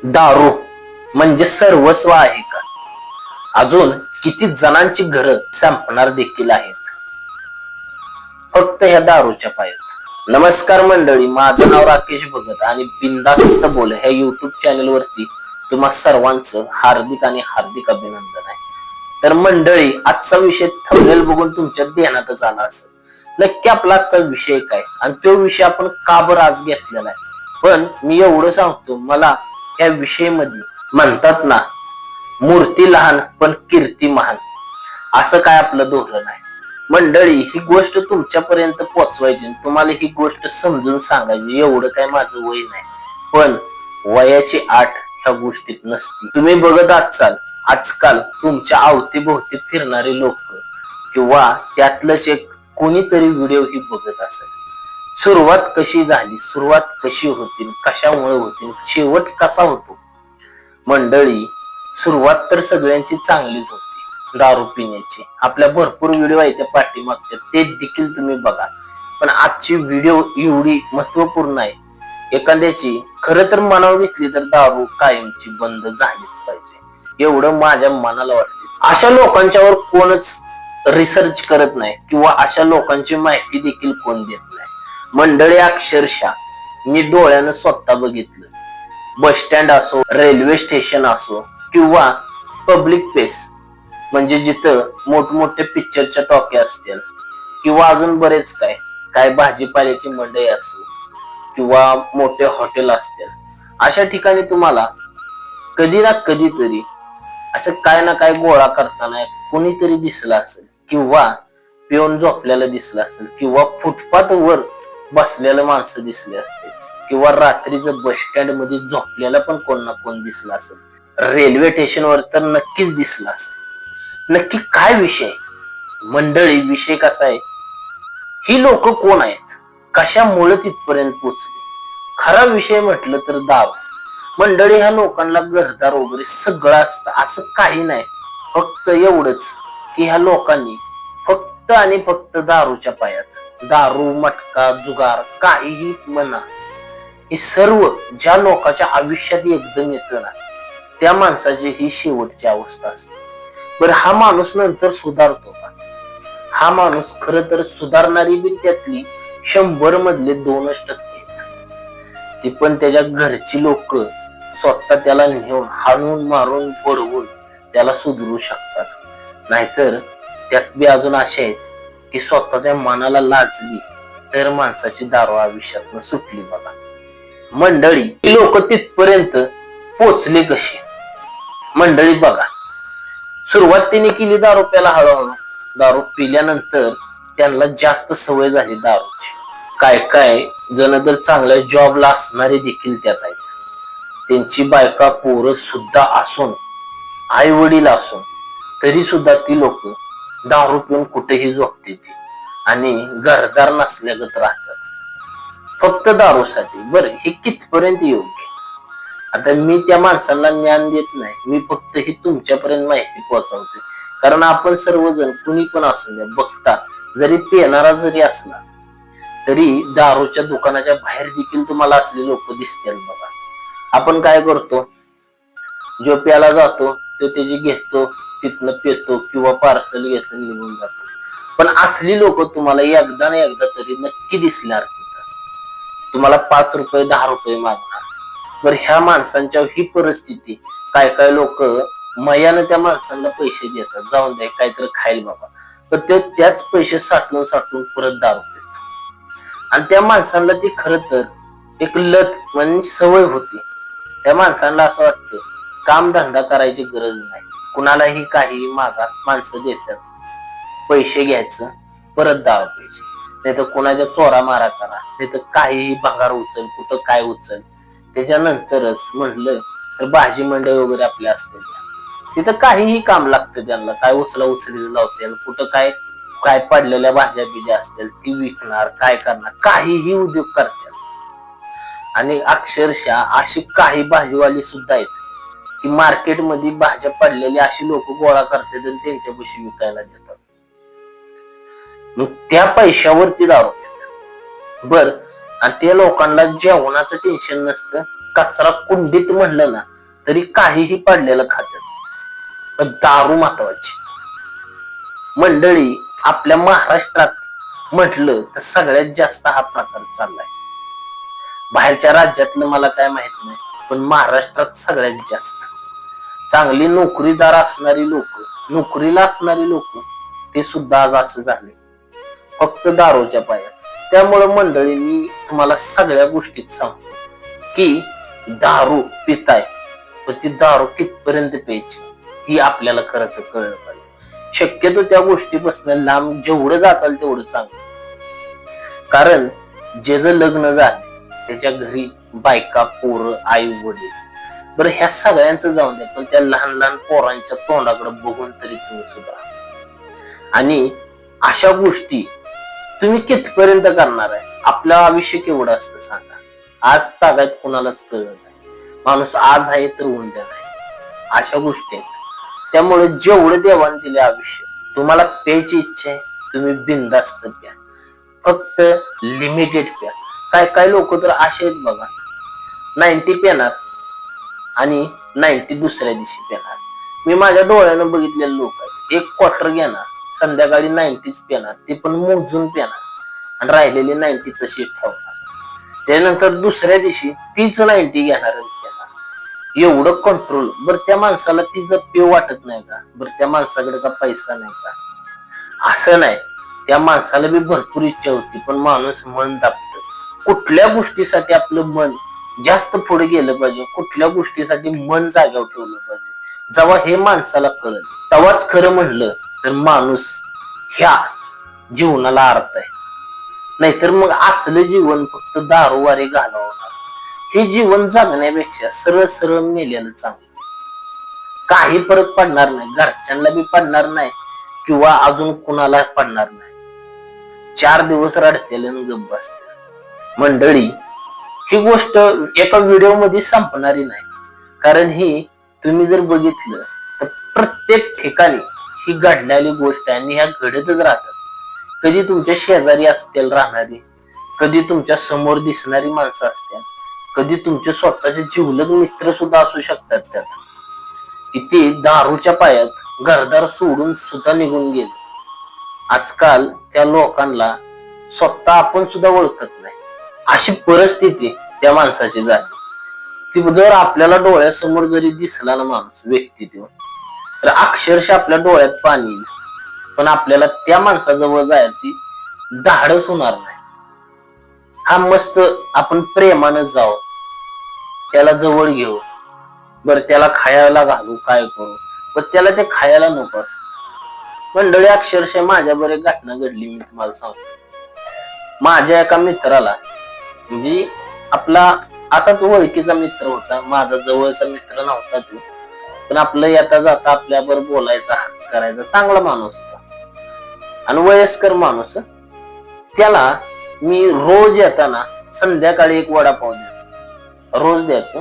दारू म्हणजे सर्वस्व आहे का? अजून किती जणांची घरं संपणार देखील आहेत फक्त ह्या दारूच्या पायात. नमस्कार मंडळी, माझं नाव राकेश भगत आणि बिंदास्त बोल ह्या युट्यूब चॅनल वरती तुम्हा सर्वांचं हार्दिक अभिनंदन आहे. तर मंडळी, आजचा विषय थंबनेल बघून तुमच्या ध्यानातच आला असेल. नक्की आपला आजचा विषय काय आणि तो विषय आपण का बरं आज घेतलेला आहे. पण मी एवढं सांगतो, मला या विषयामध्ये म्हणतात ना, मूर्ती लहान पण कीर्ती महान, असं काय आपलं धोरण आहे. मंडळी, ही गोष्ट तुमच्यापर्यंत पोहोचवायची, तुम्हाला ही गोष्ट समजून सांगायची, एवढं काय माझं वय नाही. पण वयाची आठ ह्या गोष्टीत नसती. तुम्ही बघत आजकाल तुमच्या अवतीभोवती फिरणारे लोक किंवा त्यातलंच एक कोणीतरी व्हिडिओ ही बघत असेल. सुरुवात कशी झाली, सुरुवात कशी होतील, कशामुळे होतील, शेवट कसा होतो. मंडळी, सुरुवात तर सगळ्यांची चांगलीच होती दारू पिण्याची. आपल्या भरपूर व्हिडिओ आहेत त्या पाठीमागच्या, ते देखील तुम्ही बघा. पण आजची व्हिडिओ एवढी महत्वपूर्ण आहे. एखाद्याची खरं तर मनावर घेतली तर दारू कायमची बंद झालीच पाहिजे, एवढं माझ्या मनाला वाटते. अशा लोकांच्यावर कोणच रिसर्च करत नाही किंवा अशा लोकांची माहिती देखील कोण देत नाही. मंडळी, अक्षरशः मी डोळ्यानं स्वतः बघितलं. बस स्टँड असो, रेल्वे स्टेशन असो किंवा पब्लिक प्लेस, म्हणजे जिथं मोठमोठे पिक्चरच्या टॉक्या असतील किंवा अजून बरेच काय काय भाजीपाल्याची मंडई असो किंवा मोठे हॉटेल असतील, अशा ठिकाणी तुम्हाला कधी ना कधीतरी असं काय ना काय गोळा करताना कोणीतरी दिसलं असेल किंवा पिऊन झोपलेलं दिसलं असेल किंवा फुटपाथ वर बसलेलं माणसं दिसले असते किंवा रात्रीचं बस स्टँड मध्ये झोपलेला पण कोण ना कोण दिसला असेल. रेल्वे स्टेशनवर तर नक्कीच दिसला असेल. नक्की काय विषय मंडळी? विषय कसा आहे, ही लोक कोण आहेत, कशामुळे तिथपर्यंत पोहोचले? खरा विषय म्हटलं तर दारू. मंडळी, ह्या लोकांना घरदार वगैरे सगळं असतं असं काही नाही. फक्त एवढंच की ह्या लोकांनी फक्त आणि फक्त दारूच्या पायात, दारू, मटका, जुगार, काहीही म्हणा, हे सर्व ज्या लोकांच्या आयुष्यात एकदम येतं ना, त्या माणसाची ही शेवटची अवस्था असते. बरं, हा माणूस नंतर सुधारतो का? हा माणूस खरं तर सुधारणारी बी त्यातली 100 मधले 2% आहेत. ती पण त्याच्या घरची लोक स्वतः त्याला नेऊन हाणून मारून पडवून त्याला सुधरू शकतात. नाहीतर त्यात बी अजून असे आहेत की स्वतःच्या मनाला लाजली तर माणसाची दारू आयुष्यातनं सुटली. बघा मंडळी, ही लोक तिथपर्यंत पोचले कशी? मंडळी बघा, सुरुवात त्यांनी केली दारू प्यायला. हळूहळू दारू पिल्यानंतर त्यांना जास्त सवय झाली दारूची. काय काय जण तर चांगल्या जॉबला असणारे देखील त्यात आहेत. त्यांची बायका पोरं सुद्धा असून, आई वडील असून, तरी सुद्धा ती लोक दारू पिऊन कुठेही झोपते आणि घरदार नसल्यागत राहतात फक्त दारूसाठी. बरं, हे कितपर्यंत योग्य? आता मी त्या माणसांना ज्ञान देत नाही, मी फक्त ही तुमच्यापर्यंत माहिती पोहोचवते. कारण आपण सर्वजण, कुणी पण असू द्या, बघता, जरी पिणारा जरी असला तरी दारूच्या दुकानाच्या बाहेर देखील तुम्हाला असले लोक दिसतील. बघा, आपण काय करतो, जो प्याला जातो तो त्याची घेतो, तिथनं पितो किंवा पार्सल घेतो, निघून जातो. पण असली लोक तुम्हाला एकदा ना एकदा तरी नक्की दिसणार तिथं. तुम्हाला 5 रुपये 10 रुपये मागणार. बरं, ह्या माणसांच्या ही परिस्थिती, काय काय लोक मयानं त्या माणसांना पैसे देतात, जाऊन द्या काहीतरी खायला बाबा, तर ते त्याच पैसे साठवून साठवून परत दारू पितो. आणि त्या माणसांना ती खरं तर एक लत म्हणजे सवय होती. त्या माणसांना असं वाटतं काम धंदा करायची गरज नाही, कुणालाही काही मागा, माणसं देतात, पैसे घ्यायचं, परत दारू प्यायची, नाही तर कुणाच्या चोरा मारा करा, नाही तर काहीही भंगार उचल, कुठं काय उचल. त्याच्यानंतरच म्हटलं तर भाजी मंडई वगैरे आपल्या असते, तिथं काहीही काम लागतं त्यांना, काय उचला उचली लावते, कुठं काय काय पडलेल्या भाज्या बिज्या असतील ती विकणार, काय करणार, काहीही उद्योग करतात. आणि अक्षरशः अशी काही भाजीवाली सुद्धा आहेत की मार्केटमध्ये भाज्या पडलेल्या अशी लोक गोळा करतात आणि त्यांच्यापाशी विकायला देतात. मग त्या पैशावरती दारू पितात. बर, आणि त्या लोकांना जेवणाचं टेन्शन नसतं. कचरा कुंडीत म्हणलं ना तरी काहीही पडलेलं खातात, पण दारू महत्वाची. मंडळी, आपल्या महाराष्ट्रात म्हटलं तर सगळ्यात जास्त हा प्रकार चाललाय. बाहेरच्या राज्यातलं मला काय माहित नाही, पण महाराष्ट्रात सगळ्यात जास्त. चांगली नोकरीदार असणारी लोक, नोकरीला असणारी लोक, ते सुद्धा आज असं झाले, फक्त दारूच्या पायात. त्यामुळे मंडळी, मी तुम्हाला सगळ्या गोष्टीत सांगतो की दारू पिताय, पण ती दारू कितपर्यंत प्यायची ही आपल्याला खरं तर कळलं पाहिजे. शक्यतो त्या गोष्टीपासून लांब जेवढं जाचाल तेवढं चांगलं. कारण ज्याचं लग्न झालं त्याच्या घरी बायका, पोरं, आई वडील, बरं ह्या सगळ्यांचं जाऊन द्या, पण त्या लहान लहान पोरांच्या तोंडाकडे बघून तरी तुम्ही सुद्धा. आणि अशा गोष्टी तुम्ही कितपर्यंत करणार आहे? आपलं आयुष्य केवढं असतं सांगा. आज तागायत कोणालाच कळत नाही. माणूस आज आहे तर उद्या नाही, अशा गोष्टी आहेत. त्यामुळे जेवढं देवाने दिले आयुष्य, तुम्हाला प्यायची इच्छा आहे तुम्ही बिनधास्त प्या, फक्त लिमिटेड प्या. काय काय लोक तर असे आहेत बघा, 90 पेणार आणि 90 दुसऱ्या दिवशी पेणार. मी माझ्या डोळ्यानं बघितलेले लोक आहेत, एक क्वार्टर घेणार, संध्याकाळी 90 पेणार, ते पण मोजून पेणार, आणि राहिलेली 90 तशी ठेवणार. त्यानंतर दुसऱ्या दिवशी तीच 90 घेणार आणि पेणार. एवढं कंट्रोल. बरं त्या माणसाला ती जर पेव वाटत नाही का? बरं त्या माणसाकडे का पैसा नाही का? असं नाही, त्या माणसाला बी भरपूर इच्छा होती, पण माणूस मन दाबत. कुठल्या गोष्टीसाठी आपलं मन जास्त पुढे गेलं पाहिजे, कुठल्या गोष्टीसाठी मन जाग्यावर ठेवलं पाहिजे, जेव्हा हे माणसाला कळलं तेव्हाच खरं म्हणलं तर माणूस ह्या जीवनाला अर्थ आहे. नाहीतर मग असलं जीवन फक्त दारूवारी घालवणार, हे जीवन जगण्यापेक्षा सरळ सरळ मेलेलं चांगलं. काही फरक पडणार नाही, घरच्यांना बी पडणार नाही किंवा अजून कुणाला पडणार नाही. 4 दिवस रडतेल आणि गप्प बसते. मंडळी, ही गोष्ट एका व्हिडिओ मध्ये संपणारी नाही, कारण ही तुम्ही जर बघितलं तर प्रत्येक ठिकाणी ही घडलेली गोष्ट आहे आणि ह्या घडतच राहतात. कधी तुमच्या शेजारी असतील राहणारी, कधी तुमच्या समोर दिसणारी माणसं असतील, कधी तुमचे स्वतःचे जिवलग मित्र सुद्धा असू शकतात. त्यात इथे दारूच्या पायात घरदार सोडून सुद्धा निघून गेले. आजकाल त्या लोकांना स्वतः आपण सुद्धा ओळखत नाही, अशी परिस्थिती त्या माणसाची झाली. ती जर आपल्याला डोळ्यासमोर जरी दिसला ना माणूस, व्यक्ती तो, तर अक्षरशः आपल्या डोळ्यात पाणी येईल, पण आपल्याला त्या माणसाजवळ जायची धाडस होणार नाही. हा मस्त आपण प्रेमानं जाऊ, त्याला जवळ घेऊ, बर त्याला खायला घालू, काय करू, पण त्याला ते खायला नको असं. मंडळी, अक्षरशः माझ्या बरे घटना घडली, मी तुम्हाला सांगतो. माझ्या एका मित्राला, म्हणजे आपला असाच ओळखीचा मित्र होता, माझा जवळचा मित्र नव्हता तो, पण आपलं येता जाता आपल्याबरोबर बोलायचा, हात करायचा, चांगला माणूस होता आणि वयस्कर माणूस. त्याला मी रोज येताना संध्याकाळी एक वडापाव द्यायचो, रोज द्यायचो,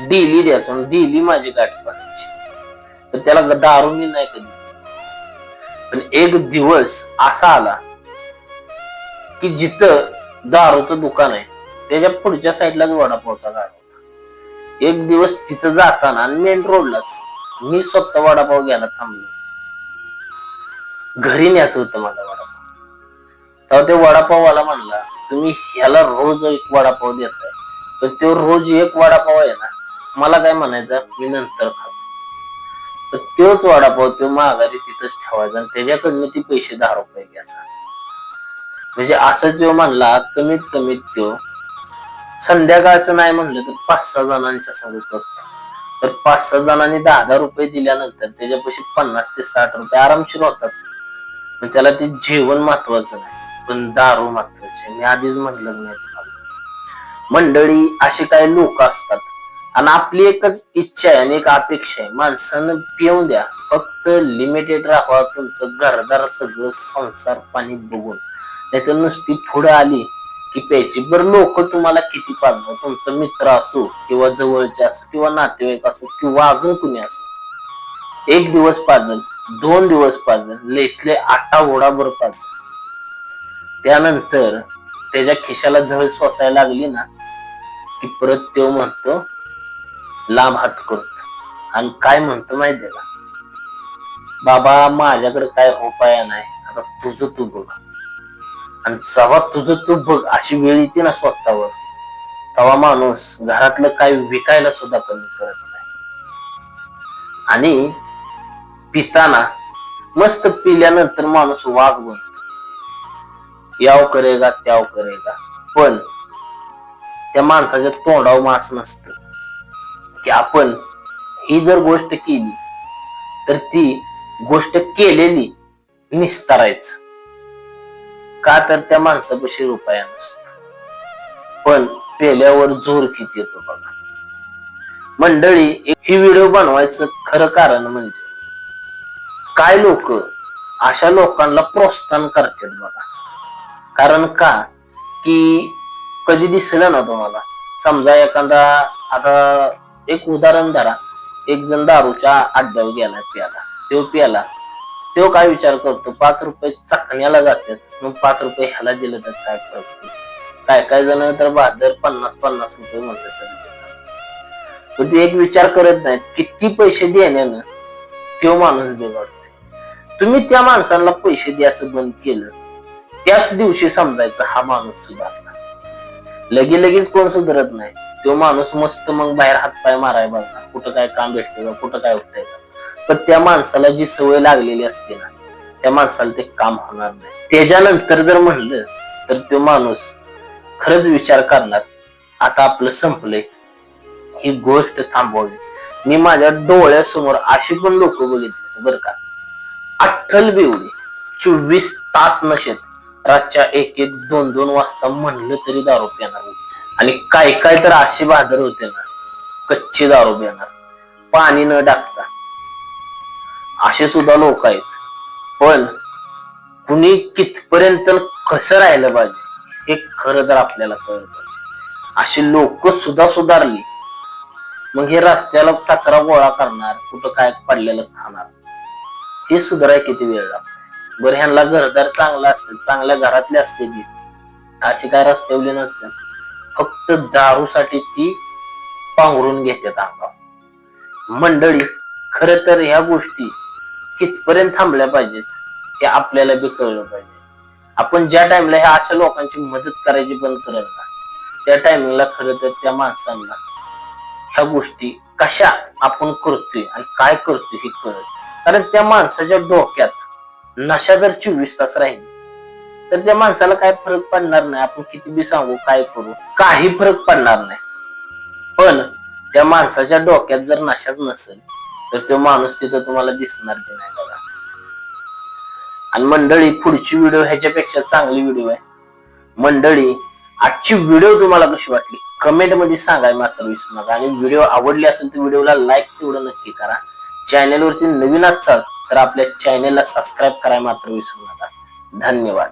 डेली द्यायचो, डेली माझी गाठ पडायची. तर त्याला दारू मी नाही कधी. पण एक दिवस असा आला की जिथं दारूचं दुकान आहे त्याच्या पुढच्या साईडलाच वडापावचा गाडा होता. एक दिवस तिथं जाताना आणि मेन रोडलाच मी स्वतः वडापाव घ्यायला थांबलो. घरी न्यायचं होतं मला वडापाव. तेव्हा ते वडापाववाला म्हणला, तुम्ही ह्याला रोज एक वडापाव देताय, पण तो रोज एक वडापाव आहे ना, मला काय म्हणायचं, मी नंतर खातो. तर तोच वडापाव तो माघारी तिथंच ठेवायचा आणि त्याच्याकडनं ती पैसे 10 रुपये घ्यायचा. म्हणजे असं तो म्हणला, कमीत कमीत तो संध्याकाळचं नाही म्हणलं तर 5-6 जणांच्या संग करतो. तर 5-6 जणांनी 10-10 रुपये दिल्यानंतर त्याच्यापाशी 50 ते 60 रुपये आरामशीर होतात. पण त्याला ते जेवण महत्वाचं नाही, पण दारू महत्वाची. मी आधीच म्हटलं नाही तुम्हाला. मंडळी, असे काही लोक असतात आणि आपली एकच इच्छा आहे आणि एक अपेक्षा आहे, माणसानं पिऊन द्या, फक्त लिमिटेड राहावा. तुमचं घरदार सगळं संसार पाणी बघून, नाहीतर नुसती पुढे आली की प्यायची. बरं लोक तुम्हाला किती पाजणार, तुमचा मित्र असो किंवा जवळचे असो किंवा नातेवाईक असो किंवा अजून कुणी असो, 1 दिवस पाजल, 2 दिवस पाजल, लेतले आटा ओढाभर पाजल. त्यानंतर त्याच्या खिशाला झळ सोसायला लागली ना की परत तो म्हणतो लांब हात करतो आणि काय म्हणतो माहितीये का, बाबा माझ्याकडे काय उपाय नाही, आता तुझं तू बघ. आणि जेव्हा तुझं तू बघ अशी वेळ येते ना स्वतःवर, तेव्हा माणूस घरातलं काय विकायला सुद्धा कमी करत नाही. आणि पिताना मस्त पिल्यानंतर माणूस वाघ बनतो, याव करेगा त्याव करेगा. पण त्या माणसाच्या तोंडावर मास नसतं की आपण ही जर गोष्ट केली तर ती गोष्ट केलेली निस्तारायचं. का तर त्या माणसापाशी रुपया नसतो, पण पेल्यावर जोर किती येतो बघा. मंडळी, ही व्हिडिओ बनवायचं खरं कारण म्हणजे काय लोक अशा लोकांना प्रोत्साहन करतात बघा. कारण का की कधी दिसलं ना तुम्हाला, समजा एखादा, आता एक उदाहरण धरा, एक जण दारूच्या अड्ड्यावर गेला प्याला, तो काय विचार करतो, 5 रुपये चकण्याला जातात, मग 5 रुपये ह्याला दिलं तर काय फरक. काय काय जण तर बहादर 50-50 रुपये म्हणतात. पण ते एक विचार करत नाहीत किती पैसे देण्यानं तो माणूस बिघडतो. तुम्ही त्या माणसाला पैसे द्यायचं बंद केलं, त्याच दिवशी समजायचं हा माणूस सुधारला. लगेच कोण सुधारत नाही. तो माणूस मस्त मग बाहेर हातपाय माराय बघा, कुठं काय काम भेटते का, कुठं काय होतंय का. पण त्या माणसाला जी सवय लागलेली असते ना, त्या माणसाला ते काम होणार नाही. त्याच्यानंतर जर म्हणलं तर तो माणूस खरंच विचार करणार, आता आपलं संपलंय, ही गोष्ट थांबवावी. मी माझ्या डोळ्यासमोर अशी पण लोक बघितले बरं का, अठ्ठल बेवडी 24 तास नशेत, रातच्या 1-1, 2-2 वाजता म्हणलं तरी दारू पिणार. आणि काय काय तर असे बहादर होते ना, कच्चे दारू पिणार, पाणी न टाकता, असे सुद्धा लोक आहेत. पण कुणी कितपर्यंत कसं राहिलं पाहिजे हे खरं तर आपल्याला कळलं पाहिजे. अशी लोक सुद्धा सुधारली, मग हे रस्त्याला कचरा गोळा करणार, कुठं काय पडलेलं खाणार, हे सुधाराय किती वेळ लागतो बरं. ह्यांना घरदार चांगलं असतं, चांगल्या घरातले असते ती, अशी काय रस्त्यावली नसते, फक्त दारूसाठी ती पांघरून घेतात अंगावर. मंडळी, खर तर ह्या गोष्टी कितपर्यंत थांबल्या पाहिजेत हे आपल्याला बी कळलं पाहिजे. आपण ज्या टाइमला ह्या अशा लोकांची मदत करायची बंद करेल ना, त्या टाइमिंगला खरं तर त्या माणसांना ह्या गोष्टी कशा आपण करतोय आणि काय करतोय हे कळत. कारण त्या माणसाच्या डोक्यात नशा जर 24 तास राहील तर त्या माणसाला काय फरक पडणार नाही. आपण किती बी सांगू, काय करू, काही फरक पडणार नाही. पण त्या माणसाच्या डोक्यात जर नशाच नसेल तर तो माणूस तिथं तुम्हाला दिसणार नाही बघा. आणि मंडळी, पुढची व्हिडिओ ह्याच्यापेक्षा चांगली व्हिडिओ आहे. मंडळी, आजची व्हिडिओ तुम्हाला कशी वाटली कमेंट मध्ये सांगायला मात्र विसरू नका. आणि व्हिडिओ आवडली असेल तर व्हिडिओला लाईक तेवढं नक्की करा. चॅनेलवरती नवीन असाल तर आपल्या चॅनेलला सबस्क्राईब करायला मात्र विसरू नका. धन्यवाद.